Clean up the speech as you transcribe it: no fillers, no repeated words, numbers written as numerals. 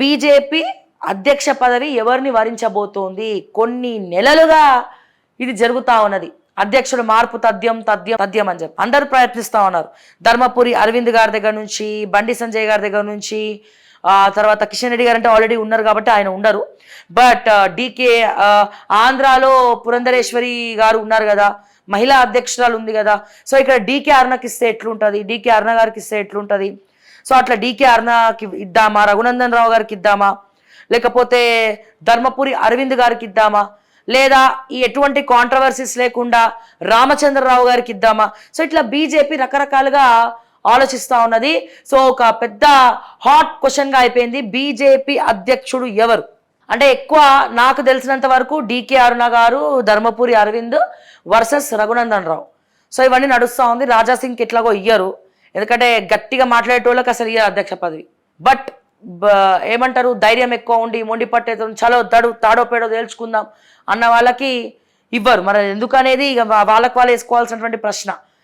BJP అధ్యక్ష పదవి ఎవరిని వరించబోతోంది? కొన్ని నెలలుగా ఇది జరుగుతా ఉన్నది. అధ్యక్షుడు మార్పు తథ్యం తథ్యం తథ్యం అని చెప్పి అందరూ ప్రయత్నిస్తూ ఉన్నారు. ధర్మపురి అరవింద్ గారి దగ్గర నుంచి, బండి సంజయ్ గారి దగ్గర నుంచి, తర్వాత కిషన్ రెడ్డి గారు అంటే ఆల్రెడీ ఉన్నారు కాబట్టి ఆయన ఉండరు. బట్ డీకే ఆంధ్రాలో పురంధరేశ్వరి గారు ఉన్నారు కదా, మహిళా అధ్యక్షురాలు ఉంది కదా. సో ఇక్కడ డీకే అరుణకి ఇస్తే ఎట్లుంటుంది, డీకే అరుణ గారికి ఇస్తే ఎట్లుంటుంది? సో అట్లా డీకే అరుణకి ఇద్దామా, రఘునందన్ రావు గారికి ఇద్దామా, లేకపోతే ధర్మపురి అరవింద్ గారికి ఇద్దామా, లేదా ఈ ఎటువంటి కాంట్రవర్సీస్ లేకుండా రామచంద్రరావు గారికి ఇద్దామా? సో ఇట్లా బీజేపీ రకరకాలుగా ఆలోచిస్తూ ఉన్నది. సో ఒక పెద్ద హాట్ క్వశ్చన్గా అయిపోయింది, బీజేపీ అధ్యక్షుడు ఎవరు అంటే. ఎక్కువ నాకు తెలిసినంత వరకు డీకే అరుణ గారు, ధర్మపురి అరవింద్ వర్సెస్ రఘునందన్ రావు. సో ఇవన్నీ నడుస్తూ ఉంది. రాజాసింగ్కి ఎట్లాగో ఇయ్యరు, ఎందుకంటే గట్టిగా మాట్లాడేటోళ్ళకి అసలు ఇయ్యరు అధ్యక్ష పదవి. బట్ ఏమంటారు, ధైర్యం ఎక్కువ ఉండి మొండి పట్టేతో చలో తాడో పేడో తేల్చుకుందాం అన్న వాళ్ళకి ఇవ్వరు. మరి ఎందుకనేది ఇక వాళ్ళకి వాళ్ళు వేసుకోవాల్సినటువంటి ప్రశ్న.